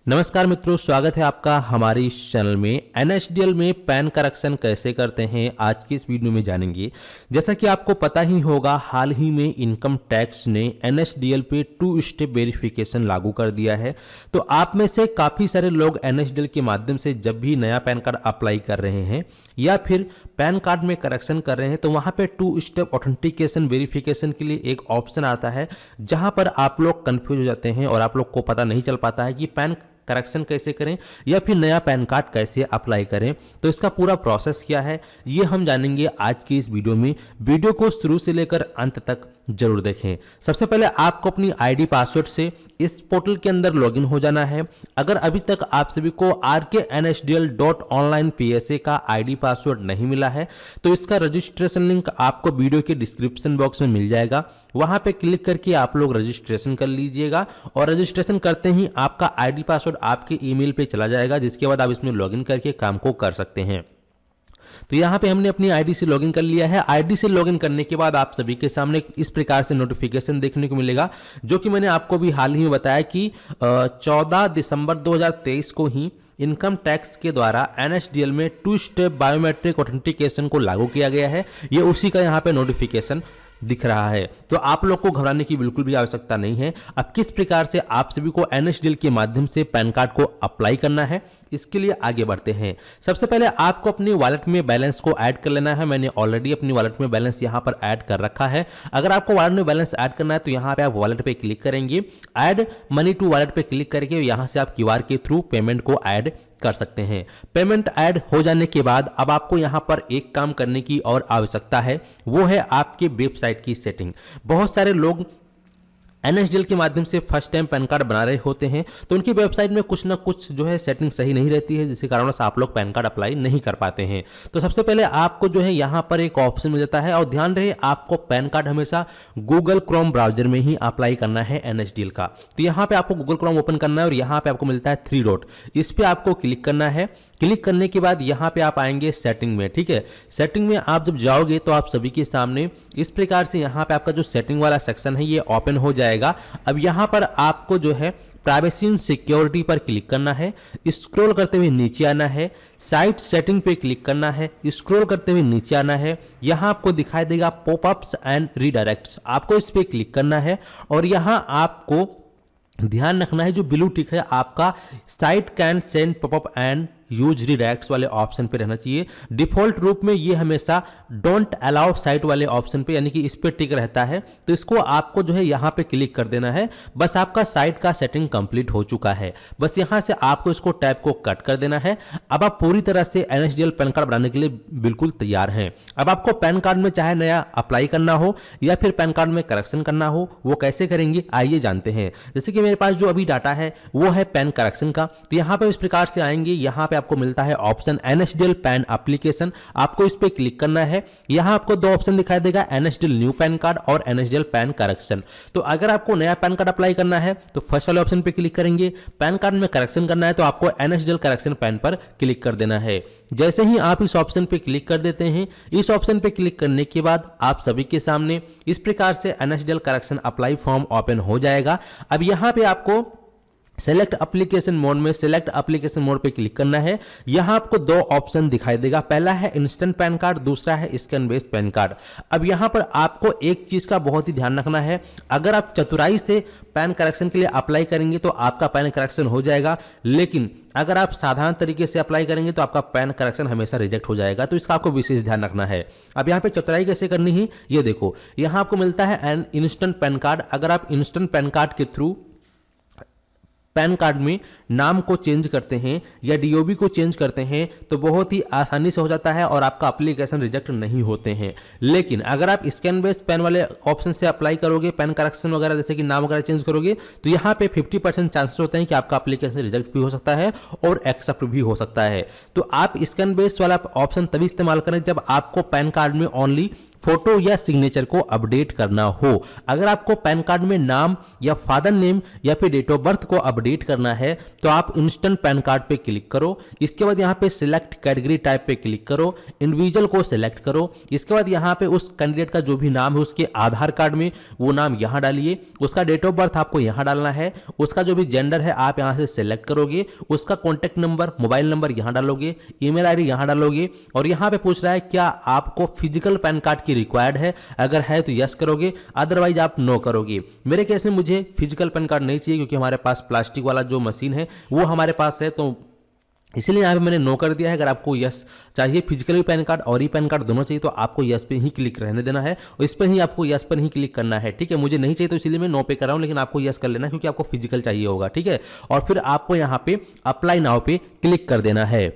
नमस्कार मित्रों, स्वागत है आपका हमारे इस चैनल में। एनएसडीएल में पैन करेक्शन कैसे करते हैं आज की इस वीडियो में जानेंगे। जैसा कि आपको पता ही होगा, हाल ही में इनकम टैक्स ने एनएसडीएल पे 2 स्टेप वेरिफिकेशन लागू कर दिया है। तो आप में से काफ़ी सारे लोग एनएसडीएल के माध्यम से जब भी नया पैन कार्ड अप्लाई कर रहे हैं या फिर पैन कार्ड में करेक्शन कर रहे हैं तो वहाँ पे 2 स्टेप ऑथेंटिकेशन वेरिफिकेशन के लिए एक ऑप्शन आता है, जहाँ पर आप लोग कंफ्यूज हो जाते हैं और आप लोग को पता नहीं चल पाता है कि पैन करेक्शन कैसे करें या फिर नया पैन कार्ड कैसे अप्लाई करें। तो इसका पूरा प्रोसेस क्या है ये हम जानेंगे आज की इस वीडियो में। वीडियो को शुरू से लेकर अंत तक जरूर देखें। सबसे पहले आपको अपनी आईडी पासवर्ड से इस पोर्टल के अंदर लॉगिन हो जाना है। अगर अभी तक आप सभी को rknsdl.online.psa का आईडी पासवर्ड नहीं मिला है तो इसका रजिस्ट्रेशन लिंक आपको वीडियो के डिस्क्रिप्शन बॉक्स में मिल जाएगा। वहां पे क्लिक करके आप लोग रजिस्ट्रेशन कर लीजिएगा और रजिस्ट्रेशन करते ही आपका आईडी पासवर्ड आपके ईमेल पे चला जाएगा, जिसके बाद आप इसमें लॉगिन करके काम को कर सकते हैं। तो यहाँ पे हमने अपनी आईडी से लॉगिन कर लिया है। आईडी से लॉगिन करने के बाद आप सभी के सामने इस प्रकार से नोटिफिकेशन देखने को मिलेगा, जो कि मैंने आपको भी हाल ही में बताया कि 14 दिसंबर 2023 को ही इनकम टैक्स के द्वारा एनएसडीएल में 2 स्टेप बायोमेट्रिक ऑथेंटिकेशन को लागू किया गया है। ये उसी का यहाँ पे नोटिफिकेशन दिख रहा है। तो आप लोग को घबराने की बिल्कुल भी आवश्यकता नहीं है। अब किस प्रकार से आप सभी को एनएसडीएल के माध्यम से पैन कार्ड को अप्लाई करना है, इसके लिए आगे बढ़ते हैं। सबसे पहले आपको अपनी वॉलेट में बैलेंस को ऐड कर लेना है। मैंने ऑलरेडी अपनी वॉलेट में बैलेंस यहां पर ऐड कर रखा है। अगर आपको वॉलेट में बैलेंस ऐड करना है तो यहां पे आप वॉलेट पे क्लिक करेंगे, ऐड मनी टू वॉलेट पे क्लिक करके यहां से आप क्यूआर के थ्रू पेमेंट को ऐड कर सकते हैं। पेमेंट ऐड हो जाने के बाद अब आपको यहां पर एक काम करने की और आवश्यकता है, वो है आपके वेबसाइट की सेटिंग। बहुत सारे लोग एनएसडीएल के माध्यम से फर्स्ट टाइम पैन कार्ड बना रहे होते हैं तो उनकी वेबसाइट में कुछ ना कुछ जो है सेटिंग सही नहीं रहती है, जिसके कारण से आप लोग पैन कार्ड अप्लाई नहीं कर पाते हैं। तो सबसे पहले आपको जो है यहाँ पर एक ऑप्शन मिल जाता है, और ध्यान रहे आपको पैन कार्ड हमेशा गूगल क्रोम ब्राउजर में ही अप्लाई करना है एनएसडीएल का। तो यहाँ पे आपको गूगल क्रोम ओपन करना है और यहाँ पे आपको मिलता है 3 डॉट, इस पर आपको क्लिक करना है। क्लिक करने के बाद यहाँ पे आप आएंगे सेटिंग में। ठीक है, सेटिंग में आप जब जाओगे तो आप सभी के सामने इस प्रकार से यहाँ पे आपका जो सेटिंग वाला सेक्शन है ये ओपन हो जाएगा। अब यहाँ पर आपको जो है प्राइवेसी एंड सिक्योरिटी पर क्लिक करना है, स्क्रॉल करते हुए नीचे आना है, साइट सेटिंग पे क्लिक करना है, स्क्रॉल करते हुए नीचे आना है। यहाँ आपको दिखाई देगा पॉपअप्स एंड रीडायरेक्ट्स, आपको इस पे क्लिक करना है और यहाँ आपको ध्यान रखना है जो ब्लू टिक है आपका site can send popup and use redirects वाले ऑप्शन पे रहना चाहिए। डिफॉल्ट रूप में ये हमेशा डोंट अलाउ साइट वाले ऑप्शन पे यानी कि इस पे टिक रहता है। तो इसको आपको जो है यहाँ पे क्लिक कर देना है। बस आपका साइट का सेटिंग कंप्लीट हो चुका है। बस यहाँ से आपको इसको टैब को कट कर देना है। अब आप पूरी तरह से एनएसडीएल पैन कार्ड बनाने के लिए बिल्कुल तैयार हैं। अब आपको पैन कार्ड में चाहे नया अप्लाई करना हो या फिर पैन कार्ड में करेक्शन करना हो, वो कैसे करेंगे आइए जानते हैं। जैसे कि मेरे पास जो अभी डाटा है वो है पैन करेक्शन का। तो यहाँ पे इस प्रकार से आएंगे, यहाँ पे आपको मिलता है ऑप्शन एनएसडीएल पैन एप्लीकेशन, आपको इस पे क्लिक करना है। यहां आपको 2 ऑप्शन दिखाई देगा, एनएसडीएल न्यू पैन कार्ड और एनएसडीएल पैन करेक्शन। तो अगर आपको नया पैन कार्ड अप्लाई करना है तो फर्स्ट वाले ऑप्शन पे क्लिक करेंगे, पैन कार्ड में करेक्शन करना है तो आपको एनएसडीएल करेक्शन पैन पर क्लिक कर देना है। जैसे ही आप इस ऑप्शन पे क्लिक कर देते हैं, इस ऑप्शन पे क्लिक करने के बाद आप सभी के सामने इस प्रकार से NSDL correction apply form open हो जाएगा। अब यहां पे आपको सेलेक्ट एप्लीकेशन मोड में सेलेक्ट एप्लीकेशन मोड पे क्लिक करना है। यहां आपको 2 ऑप्शन दिखाई देगा, पहला है इंस्टेंट पैन कार्ड, दूसरा है स्कैन बेस्ड पैन कार्ड। अब यहां पर आपको एक चीज का बहुत ही ध्यान रखना है, अगर आप चतुराई से पैन करेक्शन के लिए अप्लाई करेंगे तो आपका पैन करेक्शन हो जाएगा, लेकिन अगर आप साधारण तरीके से अप्लाई करेंगे तो आपका पैन करेक्शन हमेशा रिजेक्ट हो जाएगा। तो इसका आपको विशेष ध्यान रखना है। अब यहाँ पे चतुराई कैसे करनी है ये देखो, यहाँ आपको मिलता है एन इंस्टेंट पैन कार्ड। अगर आप इंस्टेंट पैन कार्ड के थ्रू पैन कार्ड में नाम को चेंज करते हैं या डीओबी को चेंज करते हैं तो बहुत ही आसानी से हो जाता है और आपका एप्लीकेशन रिजेक्ट नहीं होते हैं। लेकिन अगर आप स्कैन बेस्ड पैन वाले ऑप्शन से अप्लाई करोगे, पैन करेक्शन वगैरह जैसे कि नाम वगैरह चेंज करोगे, तो यहाँ पे 50% चांसेस होते हैं कि आपका एप्लीकेशन रिजेक्ट भी हो सकता है और एक्सेप्ट भी हो सकता है। तो आप स्कैन बेस्ड वाला ऑप्शन तभी इस्तेमाल करें जब आपको पैन कार्ड में ओनली फोटो या सिग्नेचर को अपडेट करना हो। अगर आपको पैन कार्ड में नाम या फादर नेम या फिर डेट ऑफ बर्थ को अपडेट करना है तो आप इंस्टेंट पैन कार्ड पे क्लिक करो। इसके बाद यहाँ पे सिलेक्ट कैटेगरी टाइप पे क्लिक करो, इंडिविजुअल को सिलेक्ट करो। इसके बाद यहाँ पे उस कैंडिडेट का जो भी नाम है उसके आधार कार्ड में वो नाम यहाँ डालिए, उसका डेट ऑफ बर्थ आपको यहाँ डालना है, उसका जो भी जेंडर है आप यहाँ से सिलेक्ट करोगे, उसका कॉन्टैक्ट नंबर मोबाइल नंबर यहाँ डालोगे, ईमेल आईडी यहाँ डालोगे और यहाँ पे पूछ रहा है क्या आपको फिजिकल पैन कार्ड की रिक्वायर्ड है, अगर है तो यस करोगे, अदरवाइज आप नो करोगे। मेरे केस में मुझे फिजिकल पैन कार्ड नहीं चाहिए क्योंकि हमारे पास प्लास्टिक वाला जो मशीन है वो हमारे पास है, तो इसलिए यहाँ पे मैंने नो कर दिया है। अगर आपको यस चाहिए, फिजिकली पैन कार्ड और ई पैन कार्ड दोनों चाहिए, तो आपको यस पे ही क्लिक रहने देना है और इस पर ही आपको यस पर ही क्लिक करना है। ठीक है, मुझे नहीं चाहिए तो इसलिए मैं नो पे कर रहा हूँ, लेकिन आपको यस कर लेना है क्योंकि आपको फिजिकल चाहिए होगा। ठीक है, और फिर आपको यहाँ पे अप्लाई नाउ पे क्लिक कर देना है।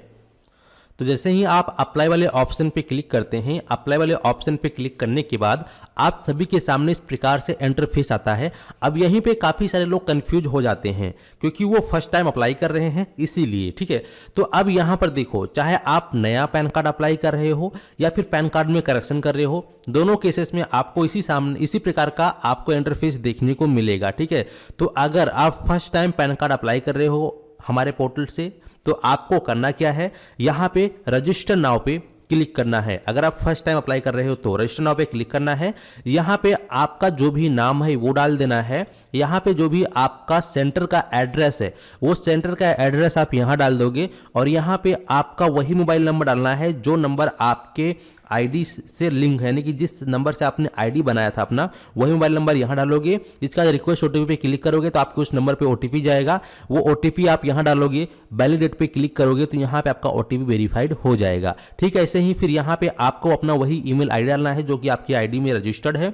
तो जैसे ही आप अप्लाई वाले ऑप्शन पे क्लिक करते हैं, अप्लाई वाले ऑप्शन पे क्लिक करने के बाद आप सभी के सामने इस प्रकार से इंटरफेस आता है। अब यहीं पे काफ़ी सारे लोग कंफ्यूज हो जाते हैं क्योंकि वो फर्स्ट टाइम अप्लाई कर रहे हैं इसीलिए। ठीक है, तो अब यहाँ पर देखो, चाहे आप नया पैन कार्ड अप्लाई कर रहे हो या फिर पैन कार्ड में करेक्शन कर रहे हो, दोनों केसेस में आपको इसी प्रकार का आपको इंटरफेस देखने को मिलेगा। ठीक है, तो अगर आप first time pan card apply कर रहे हो हमारे पोर्टल से तो आपको करना क्या है, यहाँ पे रजिस्टर नाउ पे क्लिक करना है। अगर आप फर्स्ट टाइम अप्लाई कर रहे हो तो रजिस्टर नाउ पे क्लिक करना है। यहाँ पे आपका जो भी नाम है वो डाल देना है। यहाँ पे जो भी आपका सेंटर का एड्रेस है वो सेंटर का एड्रेस आप यहाँ डाल दोगे और यहाँ पे आपका वही मोबाइल नंबर डालना है जो नंबर आपके आईडी से लिंक है, यानी कि जिस नंबर से आपने आईडी बनाया था अपना वही मोबाइल नंबर यहाँ डालोगे। इसका रिक्वेस्ट ओटीपी पे क्लिक करोगे तो आपके उस नंबर पे ओटीपी जाएगा, वो ओटीपी आप यहाँ डालोगे। वैलिडेट पे क्लिक करोगे तो यहाँ पे आपका ओटीपी वेरीफाइड हो जाएगा। ठीक है, ऐसे ही फिर यहाँ पे आपको अपना वही ईमेल आईडी डालना है जो कि आपकी आईडी में रजिस्टर्ड है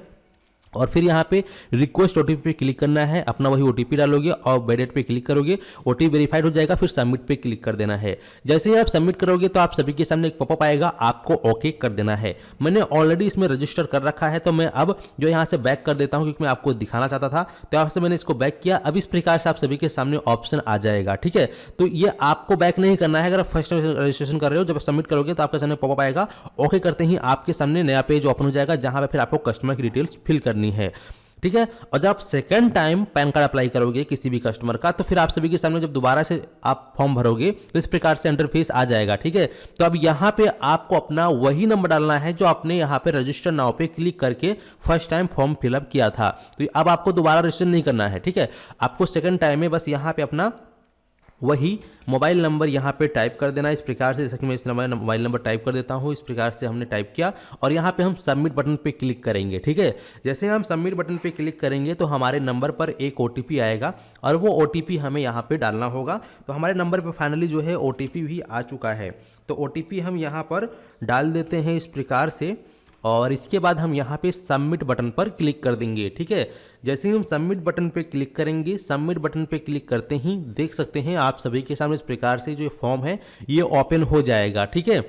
और फिर यहाँ पे रिक्वेस्ट ओटीपी पे क्लिक करना है, अपना वही ओटीपी डालोगे और वैलिडेट पे क्लिक करोगे, ओटीपी वेरीफाइड हो जाएगा, फिर सबमिट पे क्लिक कर देना है। जैसे ही आप सबमिट करोगे तो आप सभी के सामने एक पॉपअप आएगा, आपको ओके कर देना है। मैंने ऑलरेडी इसमें रजिस्टर कर रखा है तो मैं अब जो यहाँ से बैक कर देता हूँ क्योंकि मैं आपको दिखाना चाहता था, तो यहाँ से मैंने इसको बैक किया। अब इस प्रकार से आप सभी के सामने ऑप्शन आ जाएगा। ठीक है, तो ये आपको बैक नहीं करना है। अगर आप फर्स्ट रजिस्ट्रेशन कर रहे हो, जब सबमिट करोगे तो आपके सामने पॉपअप आएगा, ओके करते ही आपके सामने नया पेज ओपन हो जाएगा जहां पे फिर आपको कस्टमर की डिटेल्स फिल करनी है। ठीक है, और जब आप second time pan card apply करोगे किसी भी कस्टमर का तो फिर आप सभी के सामने जब दोबारा से आप फॉर्म भरोगे तो इस प्रकार से इंटरफेस आ जाएगा। ठीक है, तो अब यहाँ पे आपको अपना वही नंबर डालना है जो आपने यहाँ पे रजिस्टर नाउ पे क्लिक करके फर्स्ट टाइम फॉर्म फिलअप किया था। तो अब आपको दोबारा रजिस्टर नहीं करना है। ठीक है, आपको सेकंड टाइम में बस यहाँ पे अपना वही मोबाइल नंबर यहाँ पे टाइप कर देना इस प्रकार से, जैसे कि मैं इस मोबाइल नंबर टाइप कर देता हूँ। इस प्रकार से हमने टाइप किया और यहाँ पे हम सबमिट बटन पे क्लिक करेंगे। ठीक है, जैसे हम सबमिट बटन पे क्लिक करेंगे तो हमारे नंबर पर एक ओटीपी आएगा और वो ओटीपी हमें यहाँ पे डालना होगा। तो हमारे नंबर पर फाइनली जो है ओटीपी भी आ चुका है, तो ओटीपी हम यहाँ पर डाल देते हैं इस प्रकार से और इसके बाद हम यहाँ पे सबमिट बटन पर क्लिक कर देंगे। ठीक है, जैसे ही हम सबमिट बटन पे क्लिक करेंगे, सबमिट बटन पे क्लिक करते ही देख सकते हैं आप सभी के सामने इस प्रकार से जो फॉर्म है ये ओपन हो जाएगा। ठीक है,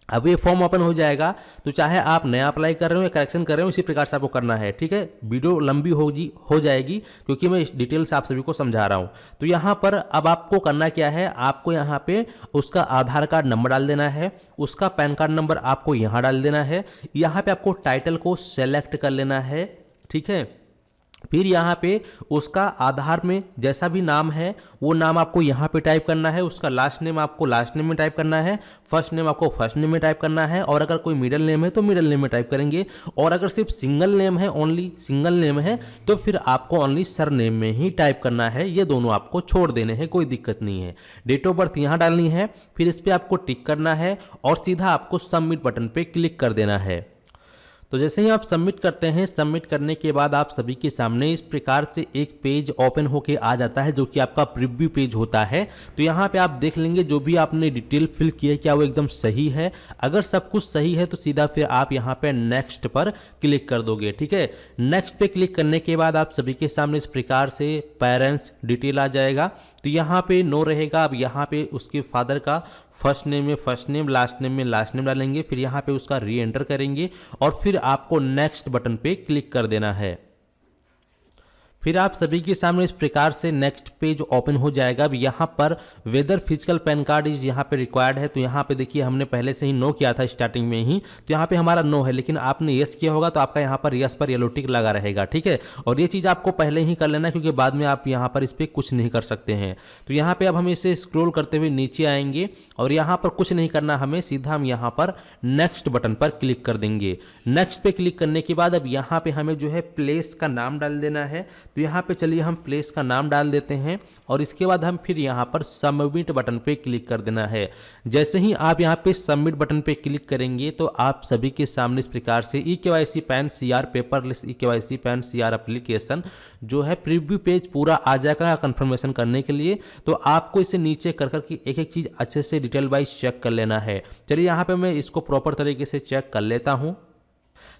अब ये फॉर्म ओपन हो जाएगा तो चाहे आप नया अप्लाई कर रहे हो या करेक्शन कर रहे हो, इसी प्रकार से आपको करना है। ठीक है, वीडियो लंबी हो जाएगी क्योंकि मैं डिटेल से आप सभी को समझा रहा हूँ। तो यहाँ पर अब आपको करना क्या है, आपको यहाँ पे उसका आधार कार्ड नंबर डाल देना है, उसका पैन कार्ड नंबर आपको यहाँ डाल देना है, यहाँ पे आपको टाइटल को सेलेक्ट कर लेना है। ठीक है, फिर यहाँ पे उसका आधार में जैसा भी नाम है वो नाम आपको यहाँ पे टाइप करना है, उसका लास्ट नेम आपको लास्ट नेम में टाइप करना है, फर्स्ट नेम आपको फर्स्ट नेम में टाइप करना है और अगर कोई मिडिल नेम है तो मिडिल नेम में टाइप करेंगे और अगर सिर्फ सिंगल नेम है, ओनली सिंगल नेम है तो फिर आपको ओनली सर नेम में ही टाइप करना है। ये दोनों आपको छोड़ देने हैं, कोई दिक्कत नहीं है। डेट ऑफ बर्थ यहाँ डालनी है, फिर इस पर आपको टिक करना है और सीधा आपको सबमिट बटन पर क्लिक कर देना है। तो जैसे ही आप सबमिट करते हैं, सबमिट करने के बाद आप सभी के सामने इस प्रकार से एक पेज ओपन होके आ जाता है जो कि आपका प्रीव्यू पेज होता है। तो यहाँ पे आप देख लेंगे जो भी आपने डिटेल फिल की है क्या वो एकदम सही है। अगर सब कुछ सही है तो सीधा फिर आप यहाँ पे नेक्स्ट पर क्लिक कर दोगे। ठीक है, नेक्स्ट पे क्लिक करने के बाद आप सभी के सामने इस प्रकार से पेरेंट्स डिटेल आ जाएगा। तो यहाँ पे नो रहेगा, अब यहाँ पे उसके फादर का फर्स्ट नेम में फर्स्ट नेम, लास्ट नेम में लास्ट नेम डालेंगे, फिर यहाँ पे उसका री एंटर करेंगे और फिर आपको नेक्स्ट बटन पे क्लिक कर देना है। फिर आप सभी के सामने इस प्रकार से नेक्स्ट पेज ओपन हो जाएगा। अब यहाँ पर whether physical PAN card is यहाँ पे रिक्वायर्ड है, तो यहाँ पे देखिए हमने पहले से ही नो किया था स्टार्टिंग में ही, तो यहाँ पे हमारा नो है, लेकिन आपने यस किया होगा तो आपका यहाँ पर यस पर येलो टिक लगा रहेगा, ठीक है। और ये चीज़ आपको पहले ही कर लेना, क्योंकि बाद में आप यहाँ पर इस पर कुछ नहीं कर सकते हैं। तो यहाँ पे अब हम इसे स्क्रॉल करते हुए नीचे आएंगे और यहाँ पर कुछ नहीं करना हमें, सीधा हम यहाँ पर नेक्स्ट बटन पर क्लिक कर देंगे। नेक्स्ट पे क्लिक करने के बाद अब यहाँ पे हमें जो है प्लेस का नाम डाल देना है, तो यहाँ पे चलिए हम प्लेस का नाम डाल देते हैं और इसके बाद हम फिर यहाँ पर सबमिट बटन पे क्लिक कर देना है। जैसे ही आप यहाँ पे सबमिट बटन पे क्लिक करेंगे तो आप सभी के सामने इस प्रकार से eKYC pan CR paperless eKYC pan CR application जो है प्रीव्यू पेज पूरा आ जाएगा कंफर्मेशन करने के लिए। तो आपको इसे नीचे कर करके एक एक चीज़ अच्छे से डिटेल वाइज चेक कर लेना है। चलिए यहाँ पे मैं इसको प्रॉपर तरीके से चेक कर लेता हूँ।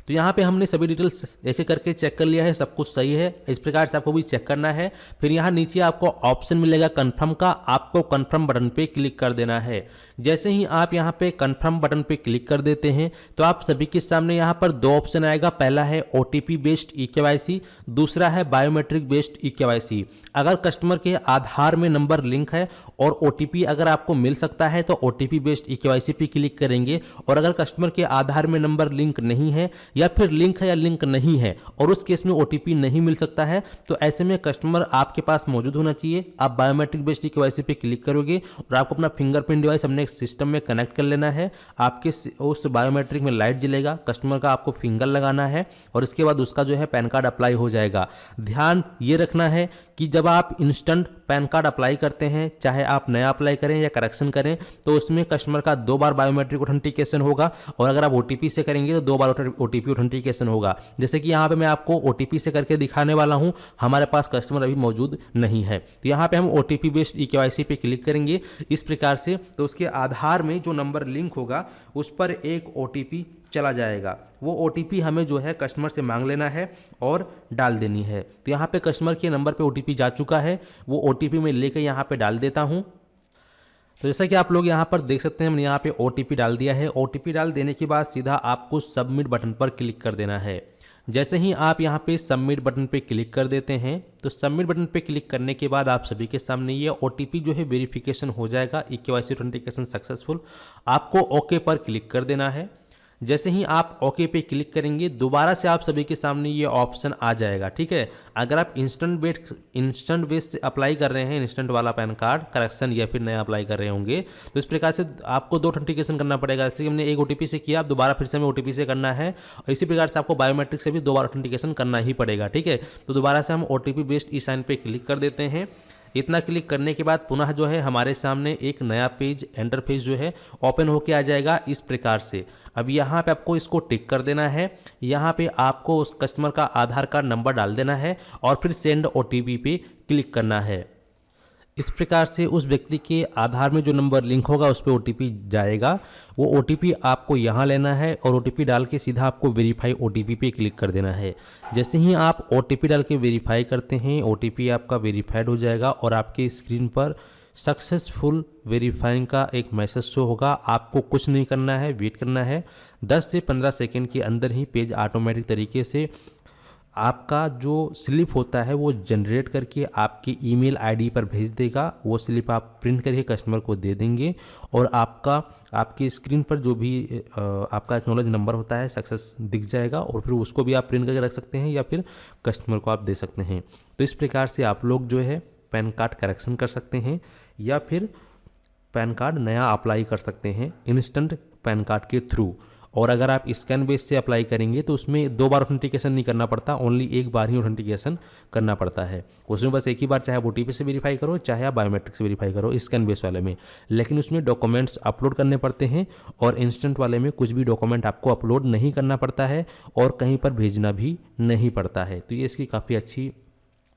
तो यहाँ पे हमने सभी डिटेल्स एक एक करके चेक कर लिया है, सब कुछ सही है। इस प्रकार से आपको भी चेक करना है। फिर यहाँ नीचे आपको ऑप्शन मिलेगा कन्फर्म का, आपको कन्फर्म बटन पे क्लिक कर देना है। जैसे ही आप यहाँ पे कन्फर्म बटन पे क्लिक कर देते हैं तो आप सभी के सामने यहाँ पर दो ऑप्शन आएगा। पहला है OTP बेस्ड eKYC, दूसरा है बायोमेट्रिक बेस्ड eKYC। अगर कस्टमर के आधार में नंबर लिंक है और OTP अगर आपको मिल सकता है तो OTP बेस्ड eKYC पे क्लिक करेंगे, और अगर कस्टमर के आधार में नंबर लिंक नहीं है या फिर लिंक है या लिंक नहीं है और उस केस में OTP नहीं मिल सकता है, तो ऐसे में कस्टमर आपके पास मौजूद होना चाहिए। आप बायोमेट्रिक बेस्ड eKYC पे क्लिक करोगे और आपको अपना फिंगरप्रिंट डिवाइस अपने सिस्टम में कनेक्ट कर लेना है। आपके उस बायोमेट्रिक में लाइट जलेगा, कस्टमर का आपको फिंगर लगाना है और इसके बाद उसका जो है पैन कार्ड अप्लाई हो जाएगा। ध्यान ये रखना है कि जब आप इंस्टेंट पैन कार्ड अप्लाई करते हैं, चाहे आप नया अप्लाई करें या करेक्शन करें, तो उसमें कस्टमर का 2 बार बायोमेट्रिक ऑथेंटिकेशन होगा, और अगर आप OTP से करेंगे तो 2 बार OTP ऑथेंटिकेशन होगा। जैसे कि यहाँ पे मैं आपको OTP से करके दिखाने वाला हूँ, हमारे पास कस्टमर अभी मौजूद नहीं है, तो यहाँ पे हम OTP बेस्ड eKYC पे क्लिक करेंगे इस प्रकार से। तो उसके आधार में जो नंबर लिंक होगा उस पर एक OTP चला जाएगा। वो OTP हमें जो है कस्टमर से मांग लेना है और डाल देनी है। तो यहाँ पे कस्टमर के नंबर पे OTP जा चुका है, वो OTP मैं लेकर यहाँ पे डाल देता हूँ। तो जैसा कि आप लोग यहाँ पर देख सकते हैं, हमने यहाँ पे OTP डाल दिया है। OTP डाल देने के बाद सीधा आपको सबमिट बटन पर क्लिक कर देना है। जैसे ही आप यहाँ पे सबमिट बटन पे क्लिक कर देते हैं तो सबमिट बटन पे क्लिक करने के बाद आप सभी के सामने ये OTP जो है वेरिफिकेशन हो जाएगा, eKYC ऑथेंटिकेशन सक्सेसफुल। आपको ओके पर क्लिक कर देना है। जैसे ही आप ओके पे क्लिक करेंगे दोबारा से आप सभी के सामने ये ऑप्शन आ जाएगा, ठीक है। अगर आप इंस्टेंट बेस से अप्लाई कर रहे हैं, इंस्टेंट वाला पैन कार्ड करेक्शन या फिर नया अप्लाई कर रहे होंगे, तो इस प्रकार से आपको 2 ऑथेंटिकेशन करना पड़ेगा। जैसे कि हमने एक OTP से किया, अब दोबारा फिर से हमें OTP से करना है, और इसी प्रकार से आपको बायोमेट्रिक से भी 2 बार ऑथेंटिकेशन करना ही पड़ेगा, ठीक है। तो दोबारा से हम OTP बेस्ड ई-साइन पे क्लिक कर देते हैं। इतना क्लिक करने के बाद पुनः जो है हमारे सामने एक नया पेज इंटरफेस जो है ओपन होके आ जाएगा इस प्रकार से। अब यहाँ पे आपको इसको टिक कर देना है। यहाँ पे आपको उस कस्टमर का आधार कार्ड नंबर डाल देना है और फिर सेंड OTP पे क्लिक करना है। इस प्रकार से उस व्यक्ति के आधार में जो नंबर लिंक होगा उस पर OTP जाएगा। वो OTP आपको यहाँ लेना है और OTP डाल के सीधा आपको वेरीफाई OTP पे क्लिक कर देना है। जैसे ही आप OTP डाल के वेरीफाई करते हैं, OTP आपका वेरीफाइड हो जाएगा और आपके स्क्रीन पर सक्सेसफुल वेरीफाइंग का एक मैसेज शो होगा। आपको कुछ नहीं करना है, वेट करना है। 10 से 15 सेकेंड के अंदर ही पेज ऑटोमेटिक तरीके से आपका जो स्लिप होता है वो जनरेट करके आपकी ईमेल आईडी पर भेज देगा। वो स्लिप आप प्रिंट करके कस्टमर को दे देंगे और आपकी स्क्रीन पर जो भी आपका एक्नॉलेज नंबर होता है सक्सेस दिख जाएगा, और फिर उसको भी आप प्रिंट करके रख सकते हैं या फिर कस्टमर को आप दे सकते हैं। तो इस प्रकार से आप लोग जो है पैन कार्ड करेक्शन कर सकते हैं या फिर पैन कार्ड नया अप्लाई कर सकते हैं इंस्टेंट पैन कार्ड के थ्रू। और अगर आप स्कैन बेस से अप्लाई करेंगे तो उसमें 2 बार ऑथेंटिकेशन नहीं करना पड़ता, ओनली 1 बार ही ऑथेंटिकेशन करना पड़ता है। उसमें बस एक ही बार, चाहे आप OTP से वेरीफाई करो चाहे आप बायोमेट्रिक से वेरीफाई करो स्कैन बेस वाले में, लेकिन उसमें डॉक्यूमेंट्स अपलोड करने पड़ते हैं और इंस्टेंट वाले में कुछ भी डॉक्यूमेंट आपको अपलोड नहीं करना पड़ता है और कहीं पर भेजना भी नहीं पड़ता है। तो ये इसकी काफ़ी अच्छी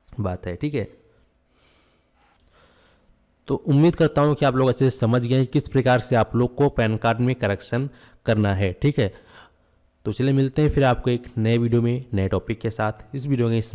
बात है, ठीक है। तो उम्मीद करता हूँ कि आप लोग अच्छे से समझ गए किस प्रकार से आप लोग को पैन कार्ड में करेक्शन करना है, ठीक है। तो चलिए मिलते हैं फिर आपको एक नए वीडियो में नए टॉपिक के साथ। इस वीडियो में